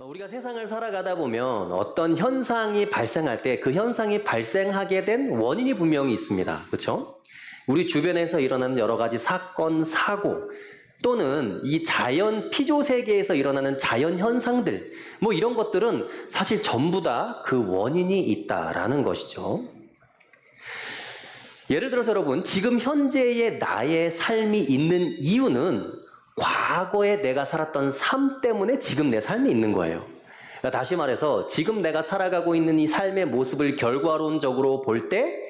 우리가 세상을 살아가다 보면 어떤 현상이 발생할 때 그 현상이 발생하게 된 원인이 분명히 있습니다. 그렇죠? 우리 주변에서 일어나는 여러 가지 사건, 사고 또는 이 자연 피조 세계에서 일어나는 자연 현상들 뭐 이런 것들은 사실 전부 다 그 원인이 있다라는 것이죠. 예를 들어서 여러분, 지금 현재의 나의 삶이 있는 이유는 과거에 내가 살았던 삶 때문에 지금 내 삶이 있는 거예요. 그러니까 다시 말해서 지금 내가 살아가고 있는 이 삶의 모습을 결과론적으로 볼 때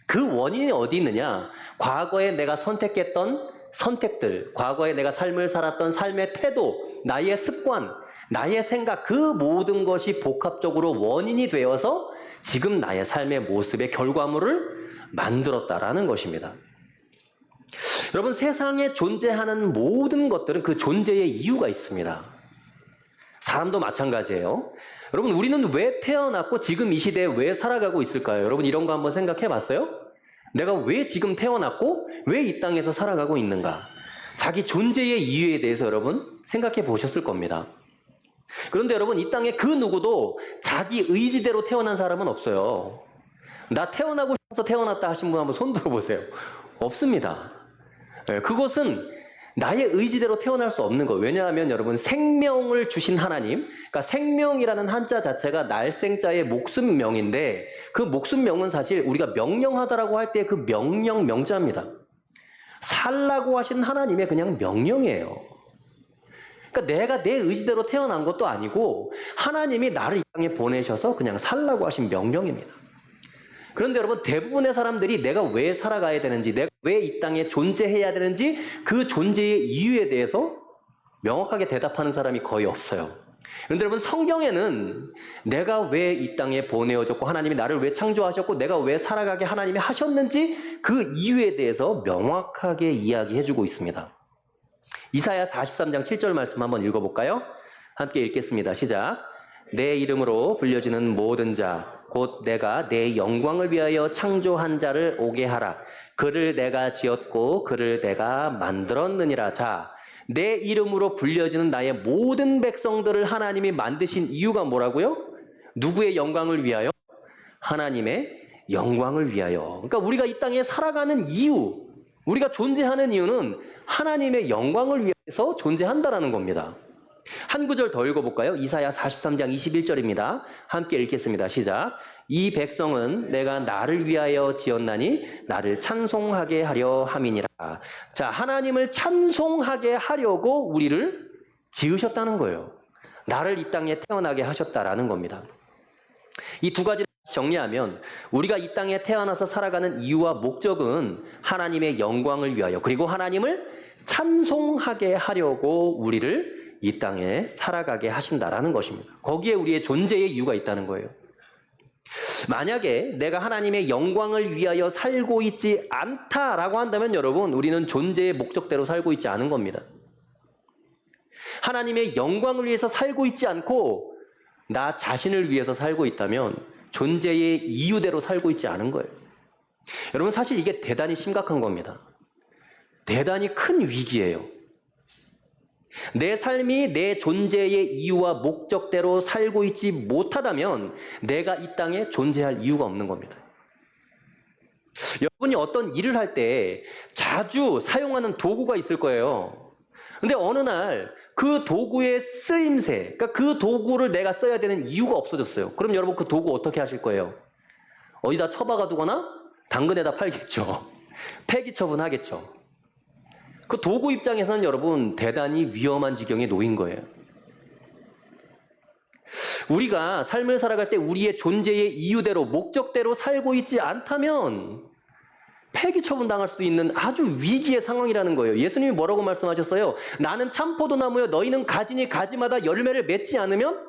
그 원인이 어디 있느냐? 과거에 내가 선택했던 선택들, 과거에 내가 삶을 살았던 삶의 태도, 나의 습관, 나의 생각, 그 모든 것이 복합적으로 원인이 되어서 지금 나의 삶의 모습의 결과물을 만들었다라는 것입니다. 여러분, 세상에 존재하는 모든 것들은 그 존재의 이유가 있습니다. 사람도 마찬가지예요. 여러분, 우리는 왜 태어났고 지금 이 시대에 왜 살아가고 있을까요? 여러분, 이런 거 한번 생각해 봤어요? 내가 왜 지금 태어났고 왜 이 땅에서 살아가고 있는가? 자기 존재의 이유에 대해서 여러분 생각해 보셨을 겁니다. 그런데 여러분, 이 땅에 그 누구도 자기 의지대로 태어난 사람은 없어요. 나 태어나고 싶어서 태어났다 하신 분 한번 손 들어보세요. 없습니다. 그것은 나의 의지대로 태어날 수 없는 거예요. 왜냐하면 여러분, 생명을 주신 하나님, 그러니까 생명이라는 한자 자체가 날생자의 목숨명인데 그 목숨명은 사실 우리가 명령하다라고 할 때 그 명령 명자입니다. 살라고 하신 하나님의 그냥 명령이에요. 그러니까 내가 내 의지대로 태어난 것도 아니고 하나님이 나를 이 땅에 보내셔서 그냥 살라고 하신 명령입니다. 그런데 여러분, 대부분의 사람들이 내가 왜 살아가야 되는지, 내가 왜 이 땅에 존재해야 되는지 그 존재의 이유에 대해서 명확하게 대답하는 사람이 거의 없어요. 그런데 여러분, 성경에는 내가 왜 이 땅에 보내어졌고 하나님이 나를 왜 창조하셨고 내가 왜 살아가게 하나님이 하셨는지 그 이유에 대해서 명확하게 이야기해주고 있습니다. 이사야 43장 7절 말씀 한번 읽어볼까요? 함께 읽겠습니다. 시작. 내 이름으로 불려지는 모든 자, 곧 내가 내 영광을 위하여 창조한 자를 오게 하라. 그를 내가 지었고 그를 내가 만들었느니라. 자, 내 이름으로 불려지는 나의 모든 백성들을 하나님이 만드신 이유가 뭐라고요? 누구의 영광을 위하여? 하나님의 영광을 위하여. 그러니까 우리가 이 땅에 살아가는 이유, 우리가 존재하는 이유는 하나님의 영광을 위해서 존재한다라는 겁니다. 한 구절 더 읽어볼까요? 이사야 43장 21절입니다. 함께 읽겠습니다. 시작. 이 백성은 내가 나를 위하여 지었나니 나를 찬송하게 하려 함이니라. 자, 하나님을 찬송하게 하려고 우리를 지으셨다는 거예요. 나를 이 땅에 태어나게 하셨다라는 겁니다. 이 두 가지를 정리하면 우리가 이 땅에 태어나서 살아가는 이유와 목적은 하나님의 영광을 위하여, 그리고 하나님을 찬송하게 하려고 우리를 이 땅에 살아가게 하신다라는 것입니다. 거기에 우리의 존재의 이유가 있다는 거예요. 만약에 내가 하나님의 영광을 위하여 살고 있지 않다라고 한다면 여러분, 우리는 존재의 목적대로 살고 있지 않은 겁니다. 하나님의 영광을 위해서 살고 있지 않고 나 자신을 위해서 살고 있다면 존재의 이유대로 살고 있지 않은 거예요. 여러분, 사실 이게 대단히 심각한 겁니다. 대단히 큰 위기예요. 내 삶이 내 존재의 이유와 목적대로 살고 있지 못하다면 내가 이 땅에 존재할 이유가 없는 겁니다. 여러분이 어떤 일을 할 때 자주 사용하는 도구가 있을 거예요. 근데 어느 날 그 도구의 쓰임새, 그러니까 그 도구를 내가 써야 되는 이유가 없어졌어요. 그럼 여러분, 그 도구 어떻게 하실 거예요? 어디다 처박아 두거나 당근에다 팔겠죠. 폐기 처분하겠죠. 그 도구 입장에서는 여러분, 대단히 위험한 지경에 놓인 거예요. 우리가 삶을 살아갈 때 우리의 존재의 이유대로, 목적대로 살고 있지 않다면 폐기 처분당할 수도 있는 아주 위기의 상황이라는 거예요. 예수님이 뭐라고 말씀하셨어요? 나는 참포도나무여, 너희는 가지니 가지마다 열매를 맺지 않으면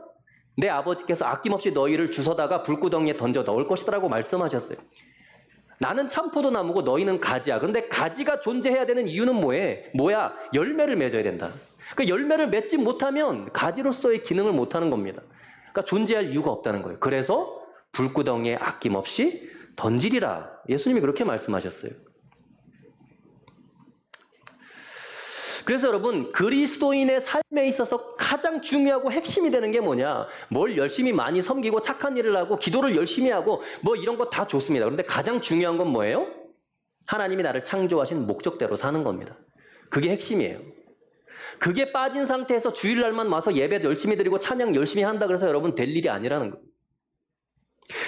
내 아버지께서 아낌없이 너희를 주워다가 불구덩이에 던져 넣을 것이라고 말씀하셨어요. 나는 참포도나무고 너희는 가지야. 그런데 가지가 존재해야 되는 이유는 뭐야? 열매를 맺어야 된다. 그러니까 열매를 맺지 못하면 가지로서의 기능을 못하는 겁니다. 그러니까 존재할 이유가 없다는 거예요. 그래서 불구덩이에 아낌없이 던지리라. 예수님이 그렇게 말씀하셨어요. 그래서 여러분, 그리스도인의 삶에 있어서 가장 중요하고 핵심이 되는 게 뭐냐? 뭘 열심히 많이 섬기고 착한 일을 하고 기도를 열심히 하고 뭐 이런 거 다 좋습니다. 그런데 가장 중요한 건 뭐예요? 하나님이 나를 창조하신 목적대로 사는 겁니다. 그게 핵심이에요. 그게 빠진 상태에서 주일날만 와서 예배 열심히 드리고 찬양 열심히 한다 그래서 여러분 될 일이 아니라는 거예요.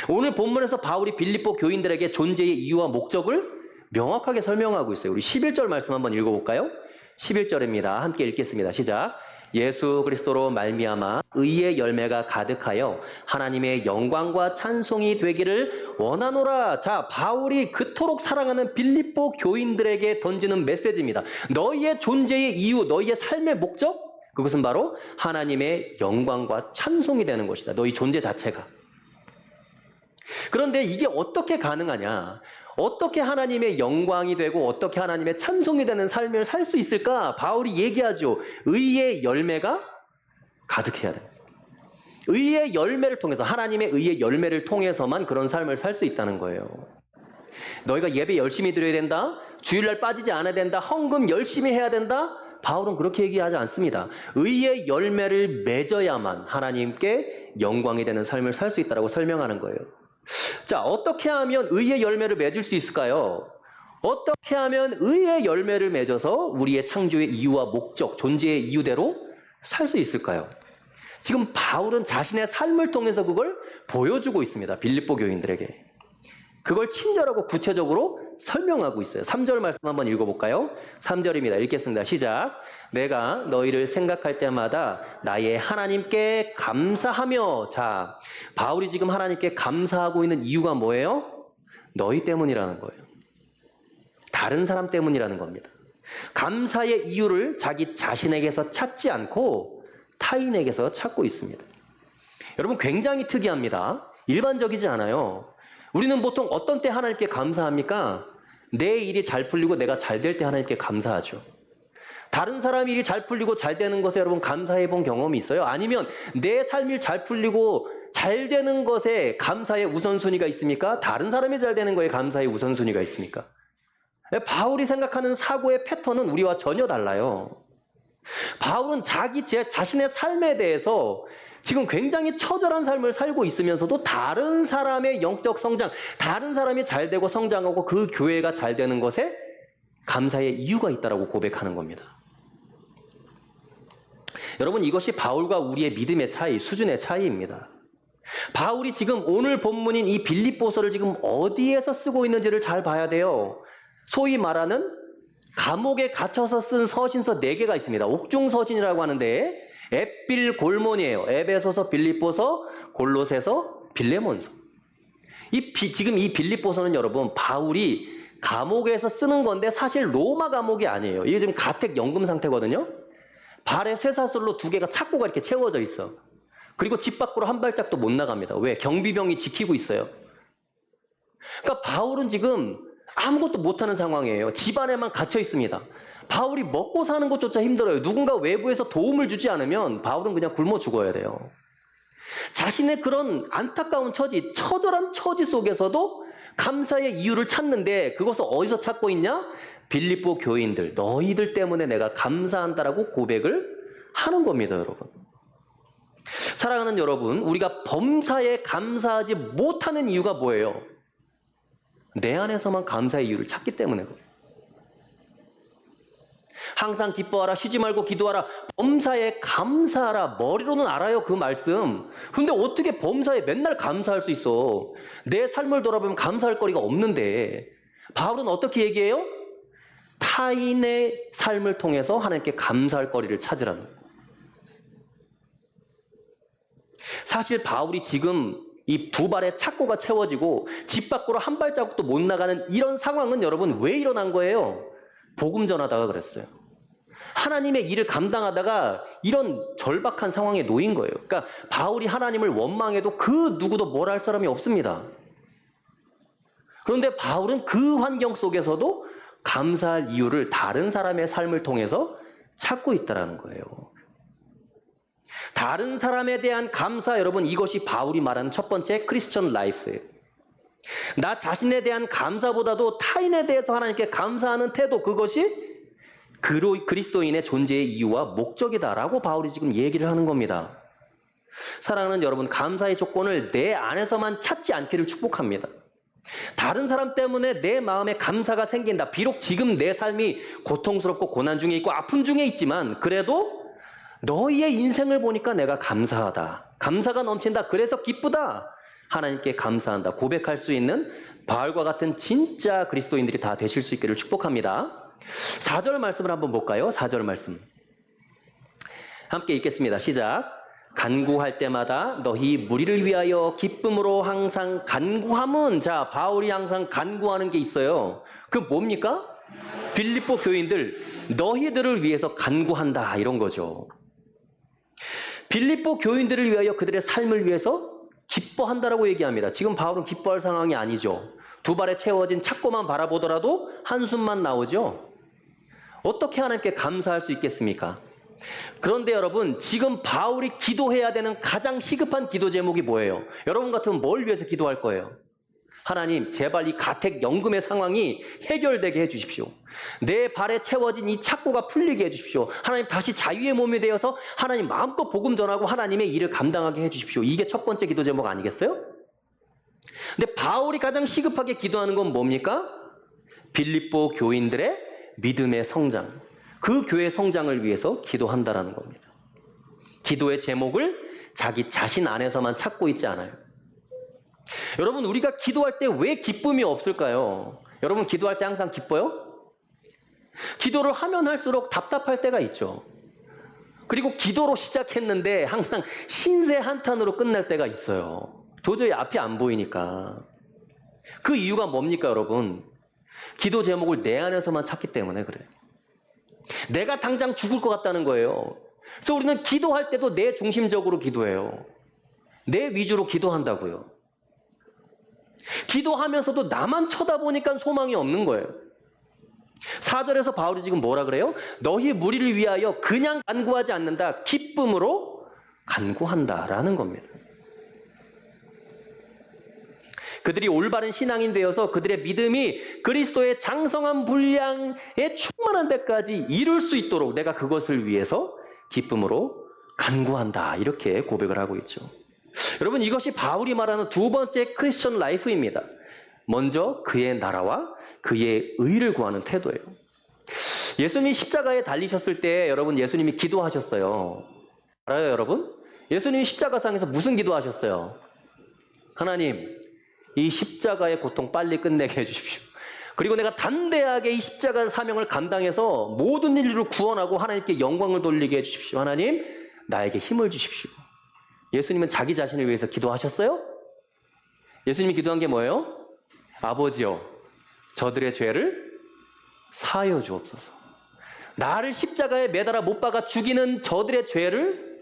오늘 본문에서 바울이 빌립보 교인들에게 존재의 이유와 목적을 명확하게 설명하고 있어요. 우리 11절 말씀 한번 읽어볼까요? 11절입니다. 함께 읽겠습니다. 시작. 예수 그리스도로 말미암아 의의 열매가 가득하여 하나님의 영광과 찬송이 되기를 원하노라. 자, 바울이 그토록 사랑하는 빌립보 교인들에게 던지는 메시지입니다. 너희의 존재의 이유, 너희의 삶의 목적, 그것은 바로 하나님의 영광과 찬송이 되는 것이다. 너희 존재 자체가. 그런데 이게 어떻게 가능하냐? 어떻게 하나님의 영광이 되고 어떻게 하나님의 찬송이 되는 삶을 살 수 있을까? 바울이 얘기하죠. 의의 열매가 가득해야 돼. 의의 열매를 통해서, 하나님의 의의 열매를 통해서만 그런 삶을 살 수 있다는 거예요. 너희가 예배 열심히 드려야 된다. 주일날 빠지지 않아야 된다. 헌금 열심히 해야 된다. 바울은 그렇게 얘기하지 않습니다. 의의 열매를 맺어야만 하나님께 영광이 되는 삶을 살 수 있다고 설명하는 거예요. 자, 어떻게 하면 의의 열매를 맺을 수 있을까요? 어떻게 하면 의의 열매를 맺어서 우리의 창조의 이유와 목적, 존재의 이유대로 살 수 있을까요? 지금 바울은 자신의 삶을 통해서 그걸 보여주고 있습니다. 빌립보 교인들에게. 그걸 친절하고 구체적으로 설명하고 있어요. 3절 말씀 한번 읽어볼까요? 3절입니다. 읽겠습니다. 시작. 내가 너희를 생각할 때마다 나의 하나님께 감사하며. 자, 바울이 지금 하나님께 감사하고 있는 이유가 뭐예요? 너희 때문이라는 거예요. 다른 사람 때문이라는 겁니다. 감사의 이유를 자기 자신에게서 찾지 않고 타인에게서 찾고 있습니다. 여러분, 굉장히 특이합니다. 일반적이지 않아요. 우리는 보통 어떤 때 하나님께 감사합니까? 내 일이 잘 풀리고 내가 잘 될 때 하나님께 감사하죠. 다른 사람 일이 잘 풀리고 잘 되는 것에 여러분 감사해 본 경험이 있어요? 아니면 내 삶이 잘 풀리고 잘 되는 것에 감사의 우선순위가 있습니까? 다른 사람이 잘 되는 거에 감사의 우선순위가 있습니까? 바울이 생각하는 사고의 패턴은 우리와 전혀 달라요. 바울은 자신의 삶에 대해서 지금 굉장히 처절한 삶을 살고 있으면서도 다른 사람의 영적 성장, 다른 사람이 잘 되고 성장하고 그 교회가 잘 되는 것에 감사의 이유가 있다고 고백하는 겁니다. 여러분, 이것이 바울과 우리의 믿음의 차이, 수준의 차이입니다. 바울이 지금 오늘 본문인 이 빌립보서를 지금 어디에서 쓰고 있는지를 잘 봐야 돼요. 소위 말하는 감옥에 갇혀서 쓴 서신서 4개가 있습니다. 옥중서신이라고 하는데 엡빌골몬이에요. 에베소서, 빌립보서, 골로새서, 빌레몬서. 지금 이 빌립보서는 여러분 바울이 감옥에서 쓰는 건데 사실 로마 감옥이 아니에요. 이게 지금 가택 연금 상태거든요. 발에 쇠사슬로 2개가 착고가 이렇게 채워져 있어. 그리고 집 밖으로 한 발짝도 못 나갑니다. 왜? 경비병이 지키고 있어요. 그러니까 바울은 지금 아무것도 못하는 상황이에요. 집 안에만 갇혀 있습니다. 바울이 먹고 사는 것조차 힘들어요. 누군가 외부에서 도움을 주지 않으면 바울은 그냥 굶어 죽어야 돼요. 자신의 그런 안타까운 처지, 처절한 처지 속에서도 감사의 이유를 찾는데 그것을 어디서 찾고 있냐? 빌립보 교인들, 너희들 때문에 내가 감사한다라고 고백을 하는 겁니다, 여러분. 사랑하는 여러분, 우리가 범사에 감사하지 못하는 이유가 뭐예요? 내 안에서만 감사의 이유를 찾기 때문에 그래요. 항상 기뻐하라, 쉬지 말고 기도하라, 범사에 감사하라. 머리로는 알아요, 그 말씀. 근데 어떻게 범사에 맨날 감사할 수 있어? 내 삶을 돌아보면 감사할 거리가 없는데. 바울은 어떻게 얘기해요? 타인의 삶을 통해서 하나님께 감사할 거리를 찾으라는 거예요. 사실 바울이 지금 이 2발에 착고가 채워지고 집 밖으로 한 발자국도 못 나가는 이런 상황은 여러분 왜 일어난 거예요? 복음 전하다가 그랬어요. 하나님의 일을 감당하다가 이런 절박한 상황에 놓인 거예요. 그러니까 바울이 하나님을 원망해도 그 누구도 뭘 할 사람이 없습니다. 그런데 바울은 그 환경 속에서도 감사할 이유를 다른 사람의 삶을 통해서 찾고 있다는 거예요. 다른 사람에 대한 감사, 여러분, 이것이 바울이 말하는 첫 번째 크리스천 라이프예요. 나 자신에 대한 감사보다도 타인에 대해서 하나님께 감사하는 태도, 그것이 그리스도인의 존재의 이유와 목적이다라고 바울이 지금 얘기를 하는 겁니다. 사랑하는 여러분, 감사의 조건을 내 안에서만 찾지 않기를 축복합니다. 다른 사람 때문에 내 마음에 감사가 생긴다. 비록 지금 내 삶이 고통스럽고 고난 중에 있고 아픔 중에 있지만 그래도 너희의 인생을 보니까 내가 감사하다. 감사가 넘친다. 그래서 기쁘다. 하나님께 감사한다. 고백할 수 있는 바울과 같은 진짜 그리스도인들이 다 되실 수 있기를 축복합니다. 4절 말씀을 한번 볼까요? 4절 말씀. 함께 읽겠습니다. 시작. 간구할 때마다 너희 무리를 위하여 기쁨으로 항상 간구함은, 자, 바울이 항상 간구하는 게 있어요. 그 뭡니까? 빌립보 교인들, 너희들을 위해서 간구한다, 이런 거죠. 빌립보 교인들을 위하여 그들의 삶을 위해서 기뻐한다라고 얘기합니다. 지금 바울은 기뻐할 상황이 아니죠. 두 발에 채워진 착고만 바라보더라도 한숨만 나오죠. 어떻게 하나님께 감사할 수 있겠습니까? 그런데 여러분, 지금 바울이 기도해야 되는 가장 시급한 기도 제목이 뭐예요? 여러분 같으면 뭘 위해서 기도할 거예요? 하나님, 제발 이 가택연금의 상황이 해결되게 해주십시오. 내 발에 채워진 이 착고가 풀리게 해주십시오. 하나님, 다시 자유의 몸이 되어서 하나님 마음껏 복음 전하고 하나님의 일을 감당하게 해주십시오. 이게 첫 번째 기도 제목 아니겠어요? 근데 바울이 가장 시급하게 기도하는 건 뭡니까? 빌립보 교인들의 믿음의 성장, 그 교회 성장을 위해서 기도한다라는 겁니다. 기도의 제목을 자기 자신 안에서만 찾고 있지 않아요. 여러분, 우리가 기도할 때 왜 기쁨이 없을까요? 여러분, 기도할 때 항상 기뻐요? 기도를 하면 할수록 답답할 때가 있죠. 그리고 기도로 시작했는데 항상 신세 한탄으로 끝날 때가 있어요. 도저히 앞이 안 보이니까. 그 이유가 뭡니까, 여러분? 기도 제목을 내 안에서만 찾기 때문에 그래요. 내가 당장 죽을 것 같다는 거예요. 그래서 우리는 기도할 때도 내 중심적으로 기도해요. 내 위주로 기도한다고요. 기도하면서도 나만 쳐다보니까 소망이 없는 거예요. 4절에서 바울이 지금 뭐라 그래요? 너희 무리를 위하여 그냥 간구하지 않는다. 기쁨으로 간구한다라는 겁니다. 그들이 올바른 신앙인 되어서 그들의 믿음이 그리스도의 장성한 분량에 충만한 데까지 이룰 수 있도록 내가 그것을 위해서 기쁨으로 간구한다. 이렇게 고백을 하고 있죠. 여러분, 이것이 바울이 말하는 두 번째 크리스천 라이프입니다. 먼저 그의 나라와 그의 의를 구하는 태도예요. 예수님이 십자가에 달리셨을 때 여러분, 예수님이 기도하셨어요. 알아요, 여러분? 예수님이 십자가상에서 무슨 기도하셨어요? 하나님, 이 십자가의 고통 빨리 끝내게 해주십시오. 그리고 내가 담대하게 이 십자가의 사명을 감당해서 모든 인류를 구원하고 하나님께 영광을 돌리게 해주십시오. 하나님, 나에게 힘을 주십시오. 예수님은 자기 자신을 위해서 기도하셨어요? 예수님이 기도한 게 뭐예요? 아버지여, 저들의 죄를 사하여 주옵소서. 나를 십자가에 매달아 못 박아 죽이는 저들의 죄를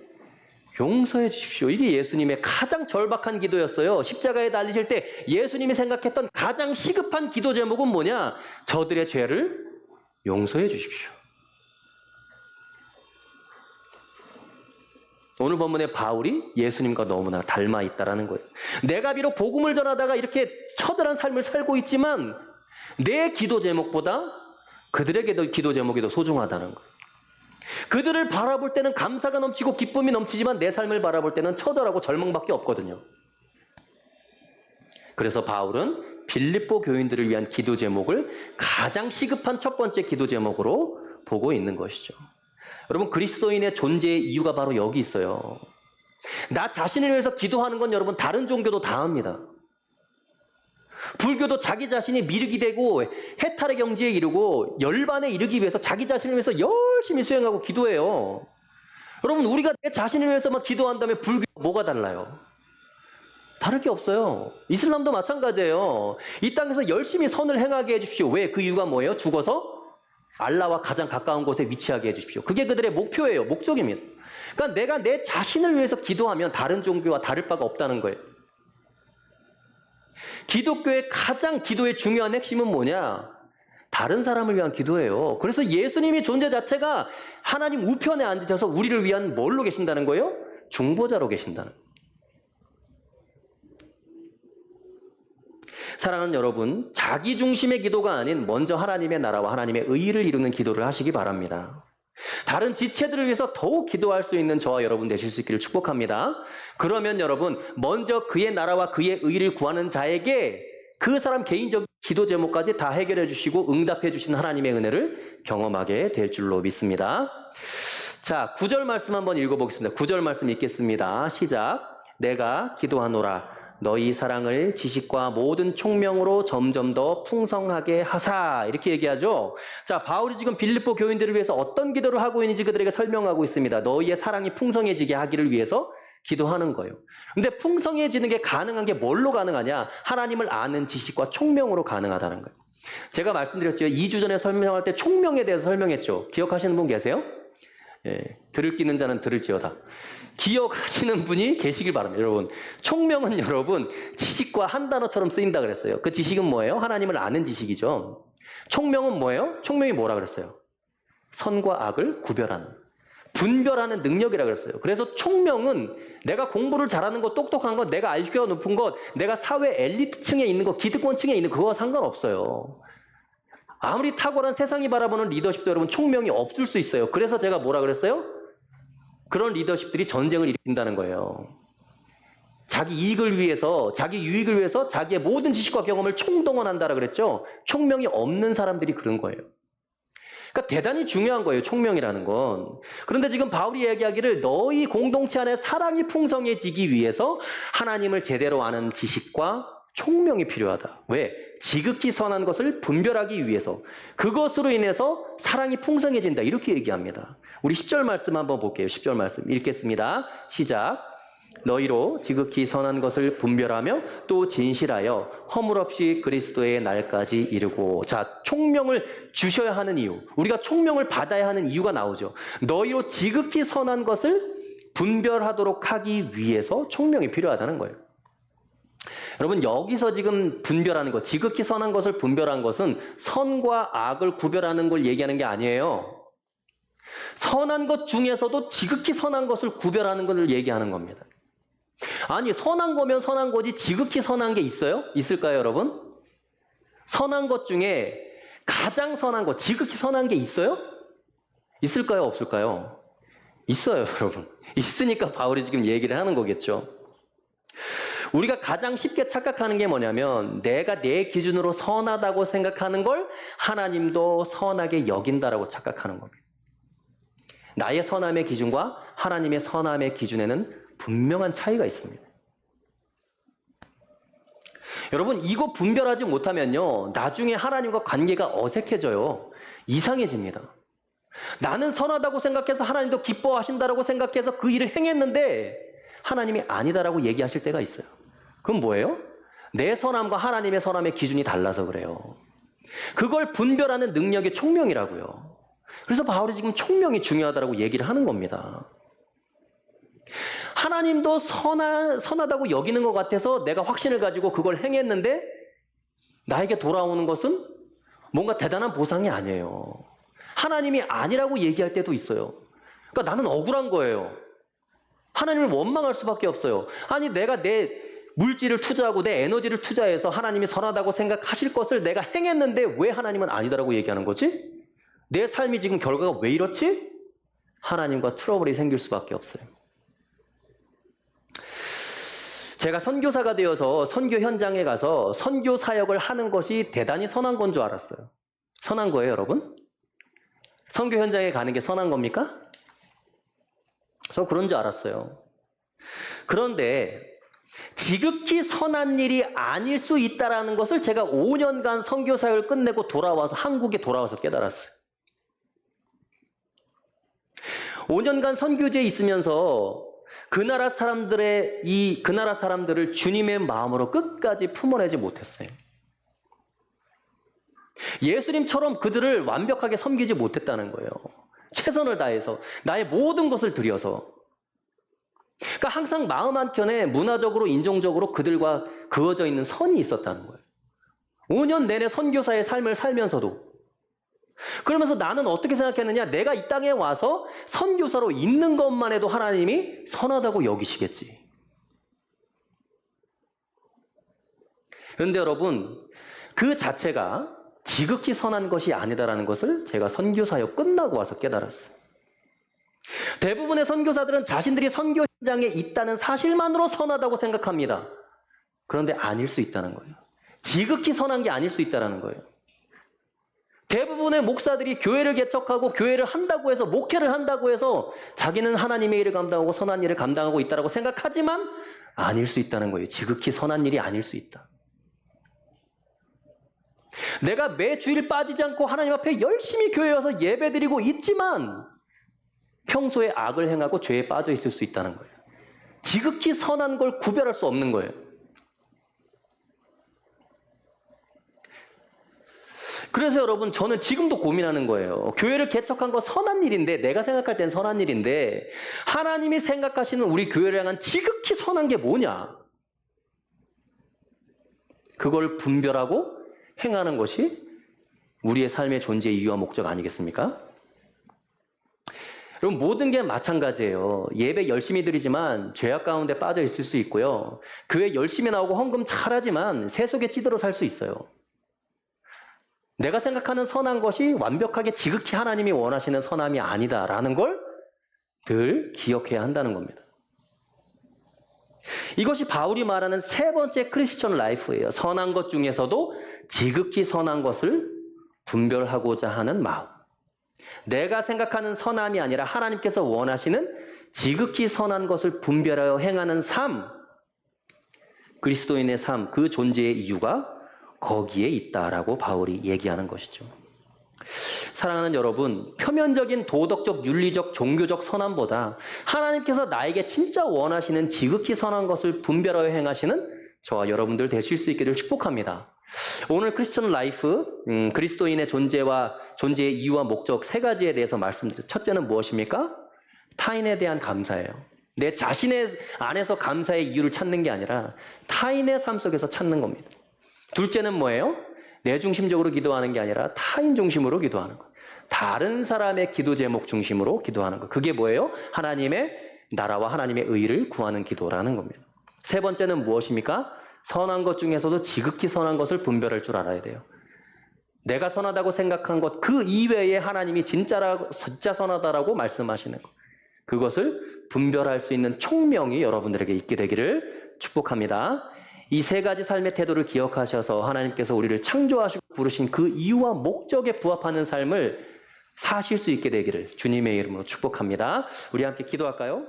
용서해 주십시오. 이게 예수님의 가장 절박한 기도였어요. 십자가에 달리실 때 예수님이 생각했던 가장 시급한 기도 제목은 뭐냐? 저들의 죄를 용서해 주십시오. 오늘 본문의 바울이 예수님과 너무나 닮아 있다라는 거예요. 내가 비록 복음을 전하다가 이렇게 처절한 삶을 살고 있지만 내 기도 제목보다 그들에게도 기도 제목이 더 소중하다는 거예요. 그들을 바라볼 때는 감사가 넘치고 기쁨이 넘치지만 내 삶을 바라볼 때는 처절하고 절망밖에 없거든요. 그래서 바울은 빌립보 교인들을 위한 기도 제목을 가장 시급한 첫 번째 기도 제목으로 보고 있는 것이죠. 여러분, 그리스도인의 존재의 이유가 바로 여기 있어요. 나 자신을 위해서 기도하는 건 여러분 다른 종교도 다 합니다. 불교도 자기 자신이 미륵이 되고 해탈의 경지에 이르고 열반에 이르기 위해서 자기 자신을 위해서 열심히 수행하고 기도해요. 여러분, 우리가 내 자신을 위해서만 기도한다면 불교가 뭐가 달라요? 다를 게 없어요. 이슬람도 마찬가지예요. 이 땅에서 열심히 선을 행하게 해주십시오. 왜? 그 이유가 뭐예요? 죽어서 알라와 가장 가까운 곳에 위치하게 해주십시오. 그게 그들의 목표예요. 목적입니다. 그러니까 내가 내 자신을 위해서 기도하면 다른 종교와 다를 바가 없다는 거예요. 기독교의 가장 기도의 중요한 핵심은 뭐냐? 다른 사람을 위한 기도예요. 그래서 예수님이 존재 자체가 하나님 우편에 앉으셔서 우리를 위한 뭘로 계신다는 거예요? 중보자로 계신다는 거예요. 사랑하는 여러분, 자기 중심의 기도가 아닌 먼저 하나님의 나라와 하나님의 의를 이루는 기도를 하시기 바랍니다. 다른 지체들을 위해서 더욱 기도할 수 있는 저와 여러분 되실 수 있기를 축복합니다. 그러면 여러분, 먼저 그의 나라와 그의 의를 구하는 자에게 그 사람 개인적 기도 제목까지 다 해결해 주시고 응답해 주신 하나님의 은혜를 경험하게 될 줄로 믿습니다. 자, 9절 말씀 한번 읽어보겠습니다. 9절 말씀 읽겠습니다. 시작. 내가 기도하노라. 너희 사랑을 지식과 모든 총명으로 점점 더 풍성하게 하사. 이렇게 얘기하죠. 자, 바울이 지금 빌립보 교인들을 위해서 어떤 기도를 하고 있는지 그들에게 설명하고 있습니다. 너희의 사랑이 풍성해지게 하기를 위해서 기도하는 거예요. 근데 풍성해지는 게 가능한 게 뭘로 가능하냐? 하나님을 아는 지식과 총명으로 가능하다는 거예요. 제가 말씀드렸죠. 2주 전에 설명할 때 총명에 대해서 설명했죠. 기억하시는 분 계세요? 예, 들을 끼는 자는 들을지어다. 기억하시는 분이 계시길 바랍니다. 여러분, 총명은 여러분 지식과 한 단어처럼 쓰인다 그랬어요. 그 지식은 뭐예요? 하나님을 아는 지식이죠. 총명은 뭐예요? 총명이 뭐라 그랬어요? 선과 악을 구별하는, 분별하는 능력이라 그랬어요. 그래서 총명은 내가 공부를 잘하는 것, 똑똑한 것, 내가 IQ가 높은 것, 내가 사회 엘리트층에 있는 것, 기득권층에 있는 그거와 상관없어요. 아무리 탁월한 세상이 바라보는 리더십도 여러분 총명이 없을 수 있어요. 그래서 제가 뭐라 그랬어요? 그런 리더십들이 전쟁을 일으킨다는 거예요. 자기 이익을 위해서, 자기 유익을 위해서 자기의 모든 지식과 경험을 총동원한다라 그랬죠. 총명이 없는 사람들이 그런 거예요. 그러니까 대단히 중요한 거예요, 총명이라는 건. 그런데 지금 바울이 얘기하기를 너희 공동체 안에 사랑이 풍성해지기 위해서 하나님을 제대로 아는 지식과 총명이 필요하다. 왜? 지극히 선한 것을 분별하기 위해서. 그것으로 인해서 사랑이 풍성해진다. 이렇게 얘기합니다. 우리 10절 말씀 한번 볼게요. 10절 말씀 읽겠습니다. 시작. 너희로 지극히 선한 것을 분별하며 또 진실하여 허물없이 그리스도의 날까지 이르고. 자, 총명을 주셔야 하는 이유, 우리가 총명을 받아야 하는 이유가 나오죠. 너희로 지극히 선한 것을 분별하도록 하기 위해서 총명이 필요하다는 거예요. 여러분, 여기서 지금 분별하는 것, 지극히 선한 것을 분별한 것은 선과 악을 구별하는 걸 얘기하는 게 아니에요. 선한 것 중에서도 지극히 선한 것을 구별하는 것을 얘기하는 겁니다. 아니, 선한 거면 선한 거지 지극히 선한 게 있어요? 있을까요, 여러분? 선한 것 중에 가장 선한 것, 지극히 선한 게 있어요? 있을까요, 없을까요? 있어요, 여러분. 있으니까 바울이 지금 얘기를 하는 거겠죠. 우리가 가장 쉽게 착각하는 게 뭐냐면 내가 내 기준으로 선하다고 생각하는 걸 하나님도 선하게 여긴다라고 착각하는 겁니다. 나의 선함의 기준과 하나님의 선함의 기준에는 분명한 차이가 있습니다. 여러분, 이거 분별하지 못하면요, 나중에 하나님과 관계가 어색해져요. 이상해집니다. 나는 선하다고 생각해서 하나님도 기뻐하신다라고 생각해서 그 일을 행했는데 하나님이 아니다라고 얘기하실 때가 있어요. 그럼 뭐예요? 내 선함과 하나님의 선함의 기준이 달라서 그래요. 그걸 분별하는 능력이 총명이라고요. 그래서 바울이 지금 총명이 중요하다고 얘기를 하는 겁니다. 하나님도 선하다고 여기는 것 같아서 내가 확신을 가지고 그걸 행했는데 나에게 돌아오는 것은 뭔가 대단한 보상이 아니에요. 하나님이 아니라고 얘기할 때도 있어요. 그러니까 나는 억울한 거예요. 하나님을 원망할 수밖에 없어요. 아니, 내가 내 물질을 투자하고 내 에너지를 투자해서 하나님이 선하다고 생각하실 것을 내가 행했는데 왜 하나님은 아니다라고 얘기하는 거지? 내 삶이 지금 결과가 왜 이렇지? 하나님과 트러블이 생길 수밖에 없어요. 제가 선교사가 되어서 선교 현장에 가서 선교 사역을 하는 것이 대단히 선한 건 줄 알았어요. 선한 거예요, 여러분? 선교 현장에 가는 게 선한 겁니까? 저 그런 줄 알았어요. 그런데 지극히 선한 일이 아닐 수 있다는 것을 제가 5년간 선교 사역을 끝내고 돌아와서 한국에 돌아와서 깨달았어요. 5년간 선교지에 있으면서 그 나라 사람들을 주님의 마음으로 끝까지 품어내지 못했어요. 예수님처럼 그들을 완벽하게 섬기지 못했다는 거예요. 최선을 다해서 나의 모든 것을 들여서. 그러니까 항상 마음 한켠에 문화적으로 인종적으로 그들과 그어져 있는 선이 있었다는 거예요. 5년 내내 선교사의 삶을 살면서도. 그러면서 나는 어떻게 생각했느냐? 내가 이 땅에 와서 선교사로 있는 것만 해도 하나님이 선하다고 여기시겠지. 그런데 여러분, 그 자체가 지극히 선한 것이 아니다라는 것을 제가 선교 사역 끝나고 와서 깨달았어요. 대부분의 선교사들은 자신들이 선교 현장에 있다는 사실만으로 선하다고 생각합니다. 그런데 아닐 수 있다는 거예요. 지극히 선한 게 아닐 수 있다는 거예요. 대부분의 목사들이 교회를 개척하고 교회를 한다고 해서, 목회를 한다고 해서 자기는 하나님의 일을 감당하고 선한 일을 감당하고 있다고 생각하지만 아닐 수 있다는 거예요. 지극히 선한 일이 아닐 수 있다. 내가 매 주일 빠지지 않고 하나님 앞에 열심히 교회에 와서 예배드리고 있지만 평소에 악을 행하고 죄에 빠져 있을 수 있다는 거예요. 지극히 선한 걸 구별할 수 없는 거예요. 그래서 여러분, 저는 지금도 고민하는 거예요. 교회를 개척한 거 선한 일인데, 내가 생각할 땐 선한 일인데, 하나님이 생각하시는 우리 교회를 향한 지극히 선한 게 뭐냐? 그걸 분별하고 행하는 것이 우리의 삶의 존재의 이유와 목적 아니겠습니까? 여러분, 모든 게 마찬가지예요. 예배 열심히 드리지만 죄악 가운데 빠져 있을 수 있고요. 교회 열심히 나오고 헌금 잘하지만 새 속에 찌들어 살 수 있어요. 내가 생각하는 선한 것이 완벽하게 지극히 하나님이 원하시는 선함이 아니다라는 걸 늘 기억해야 한다는 겁니다. 이것이 바울이 말하는 세 번째 크리스천 라이프예요. 선한 것 중에서도 지극히 선한 것을 분별하고자 하는 마음. 내가 생각하는 선함이 아니라 하나님께서 원하시는 지극히 선한 것을 분별하여 행하는 삶, 그리스도인의 삶, 그 존재의 이유가 거기에 있다라고 바울이 얘기하는 것이죠. 사랑하는 여러분, 표면적인 도덕적, 윤리적, 종교적 선함보다 하나님께서 나에게 진짜 원하시는 지극히 선한 것을 분별하여 행하시는 저와 여러분들 되실 수 있기를 축복합니다. 오늘 크리스천 라이프, 그리스도인의 존재와 존재의 이유와 목적 세 가지에 대해서 말씀드렸죠. 첫째는 무엇입니까? 타인에 대한 감사예요. 내 자신의 안에서 감사의 이유를 찾는 게 아니라 타인의 삶 속에서 찾는 겁니다. 둘째는 뭐예요? 내 중심적으로 기도하는 게 아니라 타인 중심으로 기도하는 것. 다른 사람의 기도 제목 중심으로 기도하는 것. 그게 뭐예요? 하나님의 나라와 하나님의 의를 구하는 기도라는 겁니다. 세 번째는 무엇입니까? 선한 것 중에서도 지극히 선한 것을 분별할 줄 알아야 돼요. 내가 선하다고 생각한 것 그 이외에 하나님이 진짜 선하다라고 말씀하시는 것. 그것을 분별할 수 있는 총명이 여러분들에게 있게 되기를 축복합니다. 이 세 가지 삶의 태도를 기억하셔서 하나님께서 우리를 창조하시고 부르신 그 이유와 목적에 부합하는 삶을 사실 수 있게 되기를 주님의 이름으로 축복합니다. 우리 함께 기도할까요?